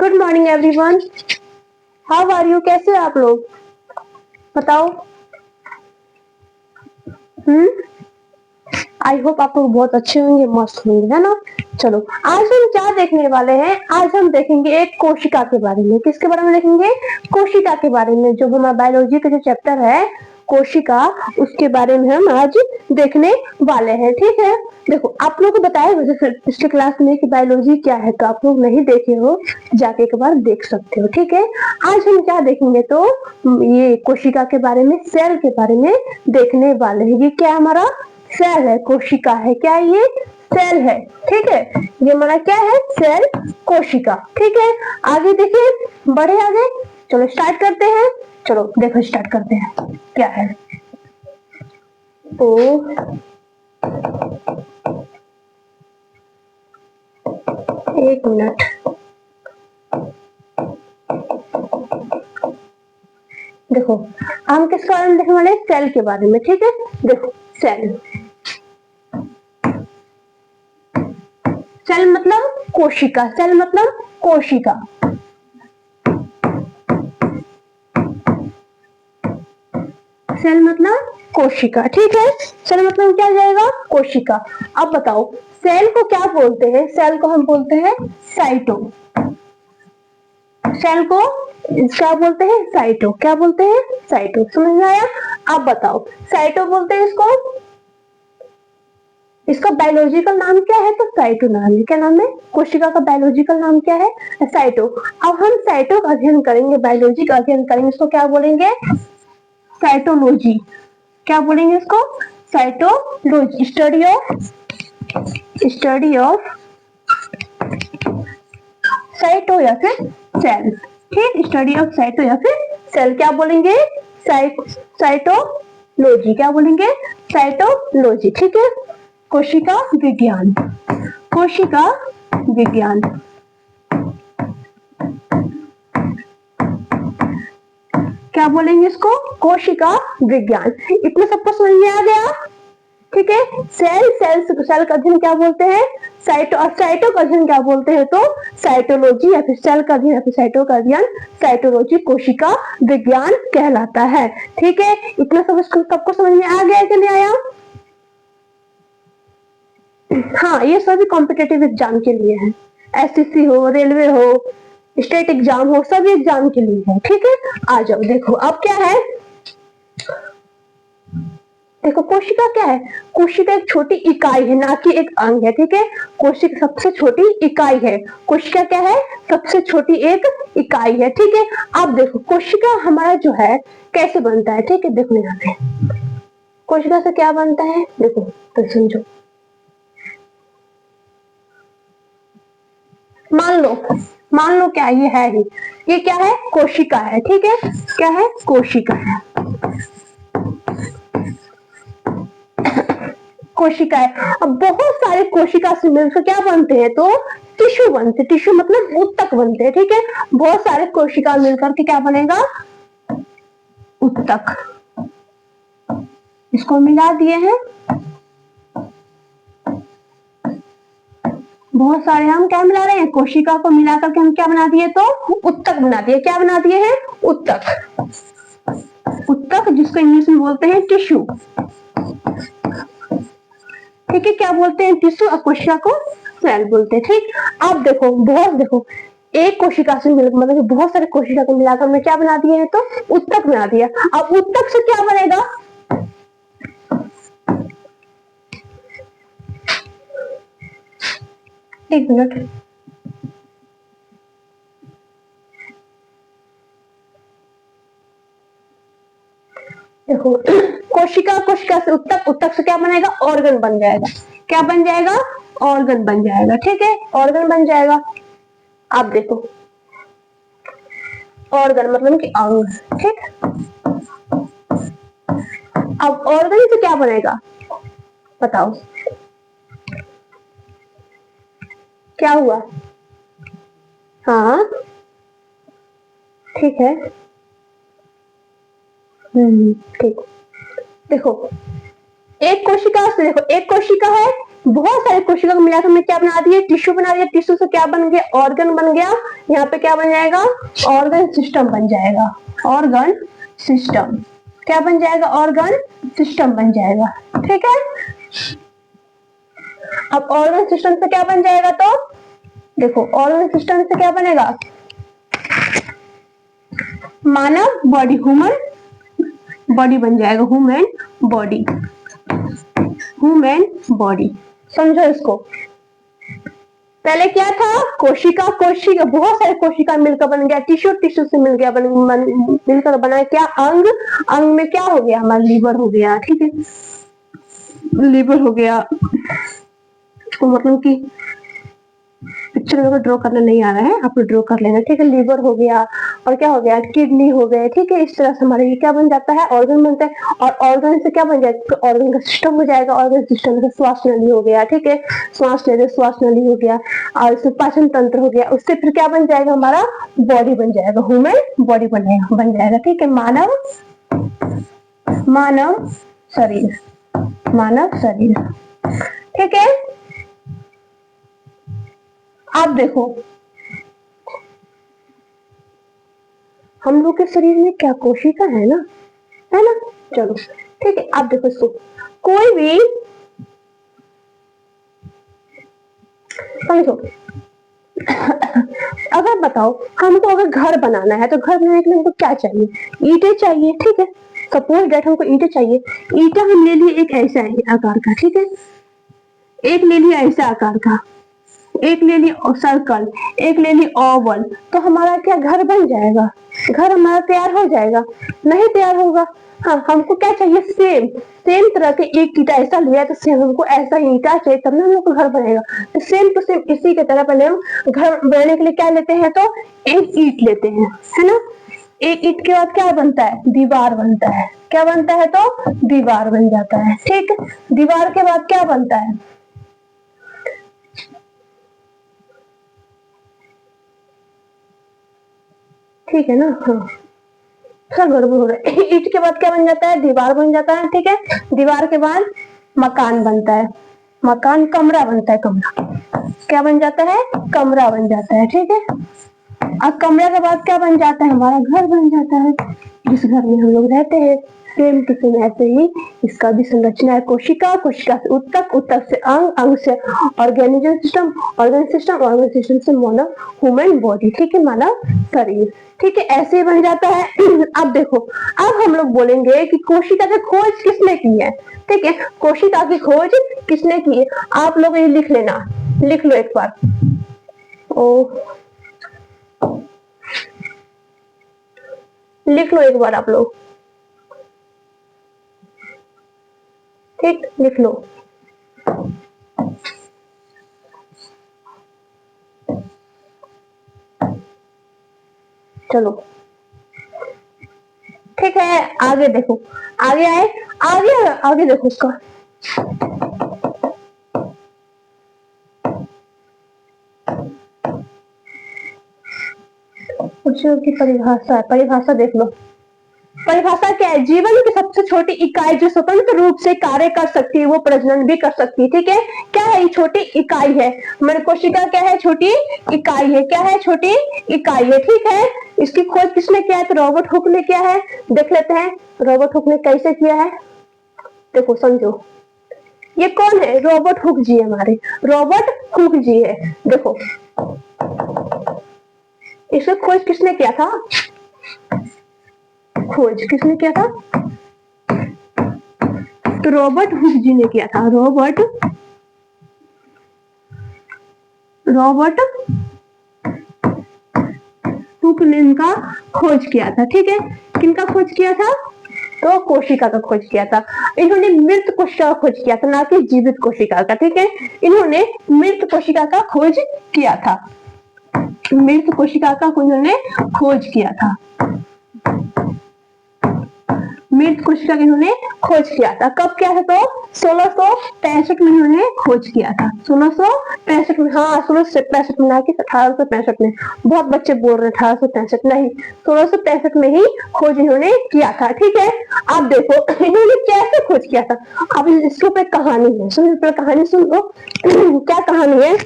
Good morning everyone. How are you? कैसे हो आप लोग? बताओ। आई होप आप लोग बहुत अच्छे होंगे, मस्त होंगे, है ना। चलो, आज हम क्या देखने वाले हैं? आज हम देखेंगे एक कोशिका के बारे में। किसके बारे में देखेंगे? कोशिका के बारे में। जो हमारा बायोलॉजी का जो चैप्टर है कोशिका, उसके बारे में हम आज देखने वाले हैं। ठीक है, देखो आप लोग को बताया पिछले क्लास में कि बायोलॉजी क्या है, तो आप लोग नहीं देखे हो जाके एक बार देख सकते हो। ठीक है, आज हम क्या देखेंगे तो ये कोशिका के बारे में, सेल के बारे में देखने वाले हैं। ये क्या हमारा सेल है, कोशिका है। क्या ये? सेल है। ठीक है, ये हमारा क्या है? सेल, कोशिका। ठीक है, आगे देखिए, बढ़े आगे। चलो स्टार्ट करते हैं। चलो देखो स्टार्ट करते हैं क्या है। तो एक मिनट, देखो हम किसके बारे में देखने वाले? सेल के बारे में। ठीक है, देखो सेल, सेल मतलब कोशिका, सेल मतलब कोशिका। सेल मतलब कोशिका। ठीक है, सेल मतलब क्या जाएगा? कोशिका। अब बताओ सेल को क्या बोलते हैं? सेल को हम बोलते हैं साइटो। सेल को क्या बोलते हैं? साइटो। क्या बोलते हैं? साइटो। समझ में आया? अब बताओ, साइटो बोलते हैं इसको, इसका बायोलॉजिकल नाम क्या है? तो साइटो नाम है। क्या नाम है? कोशिका का बायोलॉजिकल नाम क्या है? साइटो। अब हम साइटो का अध्ययन करेंगे, बायोलॉजी का अध्ययन करेंगे। इसको क्या बोलेंगे? साइटोलॉजी। क्या बोलेंगे इसको? साइटोलॉजी। स्टडी ऑफ साइटो या फिर सेल। ठीक, स्टडी ऑफ साइटो या फिर सेल। क्या बोलेंगे? साइटोलॉजी। क्या बोलेंगे? साइटोलॉजी। ठीक है, कोशिका विज्ञान। कोशिका विज्ञान। क्या बोलेंगे इसको? कोशिका विज्ञान। इतना सबको समझ में आ गया? ठीक है, सेल का अध्ययन क्या बोलते हैं? साइटो। और साइटो का अध्ययन क्या बोलते हैं? तो साइटोलॉजी या फिर सेल का अध्ययन या फिर साइटो का अध्ययन साइटोलॉजी, कोशिका विज्ञान कहलाता है। ठीक है, इतना सबको समझ में आ गया कि नहीं आया? हाँ, ये सभी कॉम्पिटेटिव एग्जाम के लिए है। एसएससी हो, रेलवे हो, स्टेट एग्जाम हो, सभी एग्जाम के लिए है। ठीक है, आ जाओ। देखो अब क्या है, देखो कोशिका क्या है? कोशिका एक छोटी इकाई है, ना कि एक अंग है। ठीक है, कोशिका सबसे छोटी इकाई है। कोशिका क्या है? सबसे छोटी एक इकाई है। ठीक है, अब देखो कोशिका हमारा जो है कैसे बनता है। ठीक है, देखो यहाँ पे कोशिका से क्या बनता है, देखो तो समझो। मान लो क्या ये है ही, ये क्या है? कोशिका है। ठीक है, क्या है? कोशिका है। कोशिका है। अब बहुत सारे कोशिका से मिलकर क्या बनते हैं? तो टिश्यू बनते। टिश्यू मतलब ऊतक बनते हैं। ठीक है, बहुत सारे कोशिका मिलकर के क्या बनेगा? ऊतक। इसको मिला दिए हैं, बहुत सारे हम क्या मिला रहे हैं? कोशिका को मिलाकर के हम क्या बना दिए? तो ऊतक बना दिए। क्या बना दिए हैं? ऊतक। ऊतक जिसको इंग्लिश में बोलते हैं टिश्यू। ठीक है, क्या बोलते हैं? टिश्यू। और कोशिका को सेल बोलते हैं। ठीक, अब देखो एक कोशिका से मतलब बहुत सारे कोशिका को मिलाकर में क्या बना दिए हैं? तो ऊतक बना दिया। अब ऊतक से क्या बनेगा? एक मिनट, देखो कोशिका से ऊतक, ऊतक से क्या बनेगा? ऑर्गन बन जाएगा। क्या बन जाएगा? ऑर्गन बन जाएगा। ठीक है, ऑर्गन बन जाएगा। आप देखो ऑर्गन मतलब कि अंग। ठीक, अब ऑर्गन से क्या बनेगा? बताओ क्या हुआ? हाँ ठीक है, ठीक। देखो एक कोशिका से, देखो एक कोशिका है, बहुत सारे कोशिका को मिला हमने क्या बना दिया, टिश्यू बना दिया। टिश्यू से क्या बन गया, ऑर्गन बन गया। यहाँ पे क्या बन जाएगा, ऑर्गन सिस्टम बन जाएगा। ऑर्गन सिस्टम क्या बन जाएगा, ऑर्गन सिस्टम बन जाएगा। ठीक है, अब ऑर्गन सिस्टम से क्या बन जाएगा, तो देखो ऑर्गन सिस्टम से क्या बनेगा, मानव बॉडी, ह्यूमन बॉडी बन जाएगा। ह्यूमन बॉडी, ह्यूमन बॉडी, समझो इसको। पहले क्या था, कोशिका, कोशिका बहुत सारे कोशिका मिलकर बन गया टिश्यू, टिश्यू से मिल गया मिलकर बना क्या, अंग, अंग में क्या हो गया, हमारा लीवर हो गया। ठीक है, लीवर हो गया, तो मतलब कि पिक्चर में ड्रॉ करना नहीं आ रहा है, आप ड्रॉ कर लेना। ठीक है, लीवर हो गया, और क्या हो गया, किडनी हो गए। ठीक है, इस तरह से हमारे ये क्या बन जाता है, ऑर्गन बनता है। और ऑर्गन से क्या बन जाएगा, ऑर्गन का सिस्टम हो जाएगा। ऑर्गन सिस्टम से श्वास नली हो गया। ठीक है, श्वास लेते श्वास नली हो गया, और इससे पाचन तंत्र हो गया। उससे फिर क्या बन जाएगा, हमारा बॉडी बन जाएगा, ह्यूमन बॉडी बन जाएगा। ठीक है, मानव, मानव शरीर, मानव शरीर। ठीक है, आप देखो हम लोग के शरीर में क्या कोशिका है ना, है ना। चलो ठीक है, आप देखो इसको, कोई भी समझो अगर बताओ हमको अगर घर बनाना है, तो घर बनाने के लिए हमको क्या चाहिए, ईंटें चाहिए। ठीक है, सपोज डेट हमको ईंटें चाहिए। ईंटा हम ले लिए एक ऐसा आकार का। ठीक है, एक ले लिया ऐसा आकार का, एक ले ली सर्कल, एक ले ली ओवल, तो हमारा क्या घर बन जाएगा, घर हमारा तैयार हो जाएगा, नहीं तैयार होगा। हाँ, हमको क्या चाहिए, सेम सेम तरह के एक ईंटा ऐसा लिया, तो सेम हमको ऐसा ईंटा चाहिए, तब ना हम लोग को घर बनेगा। तो सेम टू सेम इसी के तरह पहले हम घर बनाने के लिए क्या लेते हैं, तो एक ईंट लेते हैं, है ना। एक ईंट के बाद क्या बनता है, दीवार बनता है। क्या बनता है, तो दीवार बन जाता है। ठीक, दीवार के बाद क्या बनता है, ठीक है ना। हाँ, सब गड़बड़ हो रहा है। ईंट के बाद क्या बन जाता है, दीवार बन जाता है। ठीक है, दीवार के बाद मकान बनता है, मकान, कमरा बनता है, कमरा क्या बन जाता है, कमरा बन जाता है। ठीक है, अब कमरे के बाद क्या बन जाता है, हमारा घर बन जाता है, जिस घर में हम लोग रहते हैं। सेम टू सेम ऐसे ही इसका भी संरचना है, कोशिका, कोशिका से उत्तक, उत्तक से अंग, अंग से organism system, organ system, organ system से मानव ह्यूमन बॉडी। ठीक है, मानव शरीर। ठीक है, ऐसे ही बन जाता है। अब देखो, अब हम लोग बोलेंगे कि कोशिका की खोज किसने की है। ठीक है, कोशिका की खोज किसने की है, आप लोग ये लिख लेना, लिख लो एक बार। ओ, लिख लो एक बार आप लोग, ठीक, लिख लो। चलो ठीक है, आगे देखो, आगे आए, आगे आगे देखो उसका, की परिभाषा, परिभाषा देख लो। परिभाषा क्या है, जीवन की सबसे छोटी इकाई जो स्वतंत्र रूप से कार्य कर सकती है, वो प्रजनन भी कर सकती है। ठीक है, क्या है, ये छोटी इकाई है, हमारी कोशिका क्या है, छोटी इकाई है। क्या है, छोटी इकाई है। ठीक है, इसकी खोज किसने किया है, तो रॉबर्ट हुक ने किया है। देख लेते हैं रॉबर्ट हुक ने कैसे किया है। देखो समझो, ये कौन है, रॉबर्ट हुक जी, हमारे रॉबर्ट हुक जी है। देखो इसकी खोज किसने किया था, खोज किसने किया था, तो रॉबर्ट हुक जी ने किया था। रॉबर्ट हुक ने इनका खोज किया था। ठीक है, किनका खोज किया था, तो कोशिका का खोज किया था। इन्होंने मृत कोशिका का खोज किया था, ना कि जीवित कोशिका का। ठीक है, इन्होंने मृत कोशिका का खोज किया था, मृत कोशिका का उन्होंने खोज किया था। मृत कोशिका की इन्होंने खोज किया था। कब किया था? तो 1665 में इन्होंने खोज किया था। 1665 में, हाँ 1665 में, ना कि 1865 में। बहुत बच्चे बोल रहे 1865 नहीं, 1665 में ही खोज इन्होंने किया था। ठीक है, आप देखो इन्होंने कैसे खोज किया था। अब इसके ऊपर कहानी है, सुन कहानी सुन लो। क्या कहानी है?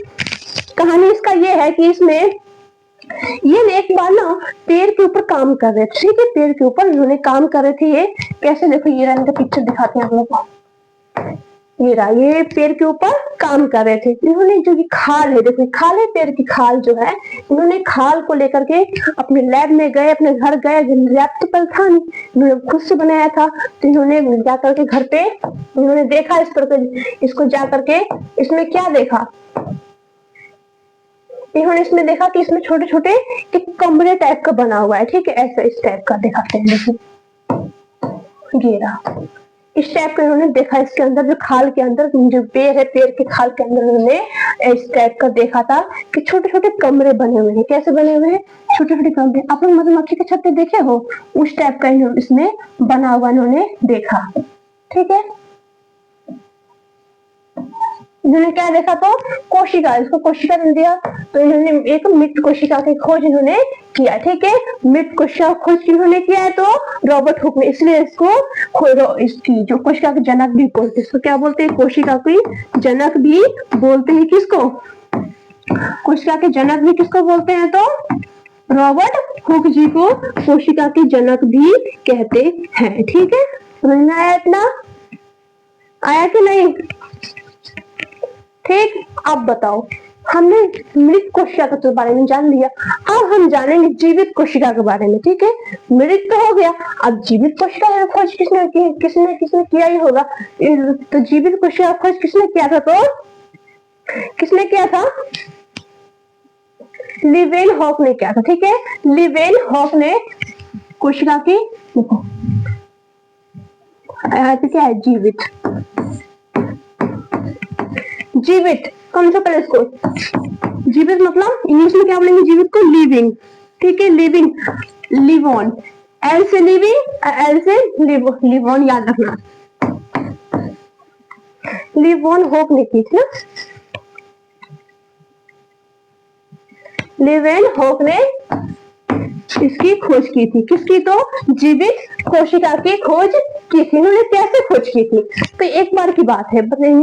कहानी इसका ये है कि इसमें ये एक बार ना पेड़ के ऊपर काम कर रहे थे। ठीक है, पेड़ के ऊपर इन्होंने काम कर रहे थे। ये कैसे, देखो ये रहा, इनका पिक्चर दिखाते हैं आप लोगों को। ये रहा, ये पेड़ के ऊपर काम कर रहे थे। इन्होंने जो ये खाल है, देखो खाल है, पेड़ की खाल जो है, इन्होंने खाल को लेकर के अपने लैब में गए, अपने घर गए। लैब तो पर था नहीं, इन्होंने खुद से बनाया था। तो इन्होंने जा करके घर पे इन्होंने देखा इस पर, इसको जा करके इसमें क्या देखा, इन्होंने इसमें देखा कि इसमें छोटे छोटे एक कमरे टाइप का बना हुआ है। ठीक है, ऐसा इस टाइप का दिखाते हैं, देखिए घेरा इस टाइप का इन्होंने देखा। इसके अंदर जो खाल के अंदर जो पेड़ है, पेड़ के खाल के अंदर इन्होंने इस टाइप का देखा था कि छोटे छोटे कमरे बने हुए हैं। कैसे बने हुए हैं? छोटे छोटे कमरे। आप लोग मधुमक्खी के छत्ते देखे हो, उस टाइप का इसमें बना हुआ इन्होंने देखा। ठीक है, इन्होंने क्या देखा? तो कोशिका, इसको कोशिका मिल दिया। तो इन्होंने एक मृत कोशिका की खोज इन्होंने किया। ठीक है, मृत कोशिका खोज इन्होंने किया है तो रॉबर्ट हुक ने, इसलिए इसको इसकी जो कोशिका के जनक भी बोलते हैं। इसको क्या बोलते हैं? कोशिका की जनक भी बोलते हैं। किसको? कोशिका के जनक भी किसको बोलते हैं? तो रॉबर्ट हुक जी को कोशिका के जनक भी कहते हैं। ठीक है, समझ में आया? इतना आया कि नहीं? ठीक, अब बताओ, हमने मृत कोशिका के बारे में जान लिया। अब हम जानेंगे जीवित कोशिका के बारे में। ठीक है, मृत तो हो गया, अब जीवित कोशिका की खोज किसने की? किसने किया ही होगा। तो जीवित कोशिका की खोज किसने किया था? तो किसने किया था? लीवेनहॉक ने किया था। ठीक है, लीवेनहॉक ने कोशिका की, देखो क्या है? जीवित, जीवित कौन सा? पहले इसको जीवित मतलब इंग्लिश में क्या बोलेंगे? जीवित को लिविंग। ठीक है, लिविंग, लिव ऑन, एल से लिविंग, एल से लिव ऑन, याद रखना। लिव ऑन होप ने की थी ना, लीवेनहॉक ने इसकी खोज की थी। किसकी? तो जीवित कोशिका की खोज की थी। इन्होंने कैसे खोज की थी? तो एक बार की बात है,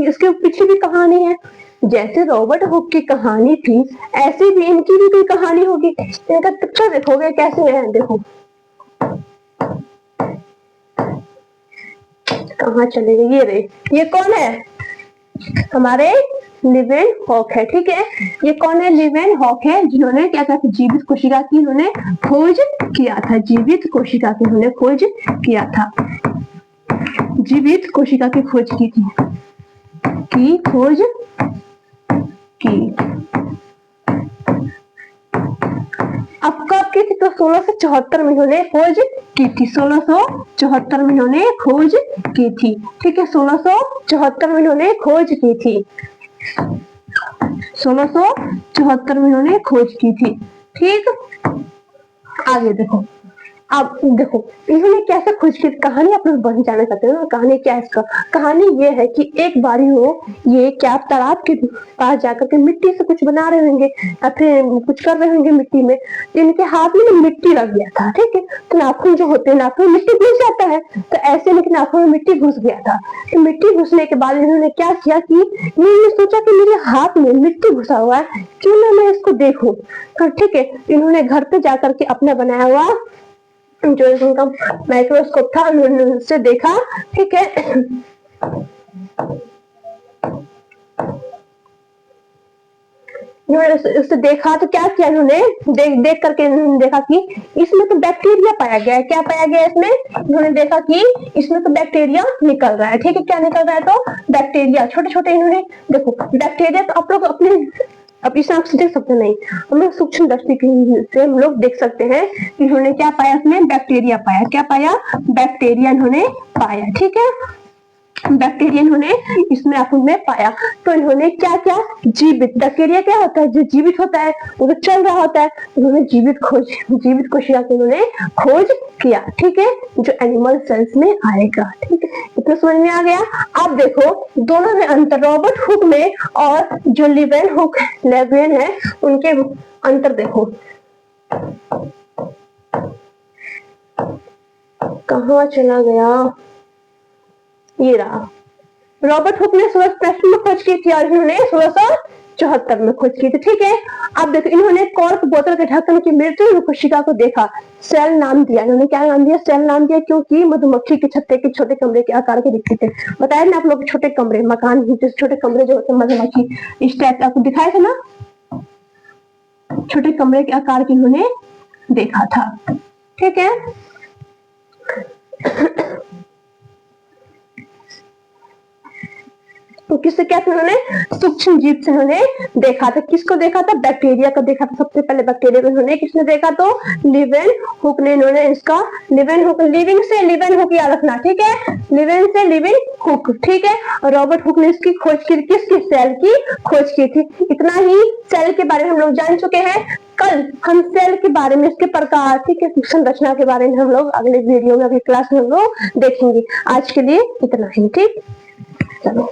इसके पीछे भी कहानी है। जैसे रॉबर्ट हुक की कहानी थी, ऐसी भी इनकी भी कोई कहानी होगी। इनका पिक्चर देखोगे कैसे है, देखो कहाँ चले गए, ये रहे। ये कौन है? हमारे लीवेनहॉक है। ठीक है, ये कौन है? लीवेनहॉक है, जिन्होंने क्या किया? जीवित कोशिका की इन्होंने खोज किया था। जीवित कोशिका की इन्होंने खोज किया था। जीवित कोशिका की खोज की थी, की खोज की। अब कब की थी? तो 1674 में इन्होंने खोज की थी। 1674 में इन्होंने खोज की थी। ठीक है, 1674 में इन्होंने खोज की थी। 1674 में इन्होंने खोज की थी। ठीक, आगे देखो। अब देखो इन्होंने कैसे खोज की कहानी आप लोग बढ़ जाना चाहते हो। कहानी क्या है इसका? कहानी ये है कि एक बारी हो, ये क्या तालाब के पास जाकर के मिट्टी से कुछ बना रहे होंगे या फिर कुछ कर रहे होंगे मिट्टी में। इनके हाथ में मिट्टी लग गया था। ठीक है, तो नाखून जो होते हैं, नाखून में मिट्टी घुस जाता है, तो ऐसे इनके नाखून में मिट्टी घुस गया था। तो मिट्टी घुसने के बाद इन्होंने क्या किया कि इन्होंने सोचा कि मेरे हाथ में मिट्टी घुसा हुआ है, क्यों ना मैं इसको देखूं। ठीक है, इन्होंने घर पे जाकर के अपना बनाया हुआ जो इनका माइक्रोस्कोप था, उन्होंने उससे देखा। ठीक है, उससे देखा तो क्या किया इन्होंने? देख करके देखा कि इसमें तो बैक्टीरिया पाया गया है। क्या पाया गया इसमें? इन्होंने देखा कि इसमें तो बैक्टीरिया निकल रहा है। ठीक है, क्या निकल रहा है? तो बैक्टीरिया, छोटे छोटे। इन्होंने देखो बैक्टीरिया, तो आप लोग अपने अब इस आंख से देख सकते नहीं, हम लोग सूक्ष्म दृष्टि से हम लोग देख सकते हैं। इन्होंने क्या पाया? इसमें बैक्टीरिया पाया। क्या पाया? बैक्टीरिया इन्होंने पाया। ठीक है, बैक्टीरिया इन्होंने इसमें अपुन में पाया। तो इन्होंने क्या क्या, जीवित, बैक्टीरिया क्या होता है, जो जीवित होता है, वो तो चल रहा होता है, उन्होंने जीवित कोशिका की उन्होंने खोज किया। ठीक है, जो एनिमल सेल्स में आएगा। ठीक है, इतना समझ में आ गया। अब देखो दोनों में अंतर, रॉबर्ट हुक में और जो लेवेन है उनके अंतर देखो। कहाँ चला गया, ये रहा। रॉबर्ट हुक ने 1665 में खोज की थी और इन्होंने 1674 में खोज की थी। ठीक है, अब देखो इन्होंने कॉर्क बोतल के ढक्कन की मृत्यु कोशिका को देखा, सेल नाम दिया। इन्होंने क्या नाम दिया, सेल नाम दिया, क्योंकि मधुमक्खी के छत्ते के छोटे कमरे के आकार के दिखते थे। बताया ना आप लोग, छोटे कमरे, मकान जैसे छोटे कमरे जो होते हैं मधुमक्खी, इस टाइप का आपको दिखाया था ना, छोटे कमरे के आकार के इन्होंने देखा था। ठीक है, तो किससे क्या उन्होंने, सूक्ष्म जीव से उन्होंने देखा था। किसको देखा था, बैक्टीरिया को देखा था। सबसे पहले बैक्टीरिया को इन्होंने किसने देखा, तो लिवेन हुक ने। इन्होंने इसका लिवेन हुक, लिविंग से लिवेन हुक याद रखना। ठीक है, लिवेन से लिविंग हुक। ठीक है, और रॉबर्ट हुक ने इसकी खोज की, किसकी, सेल की खोज की थी। इतना ही सेल के बारे में हम लोग जान चुके हैं। कल हम सेल के बारे में, इसके प्रकार, ठीक है, संरचना के बारे में हम लोग अगले वीडियो में, अगली क्लास में हम लोग देखेंगे। आज के लिए इतना ही। ठीक, चलो।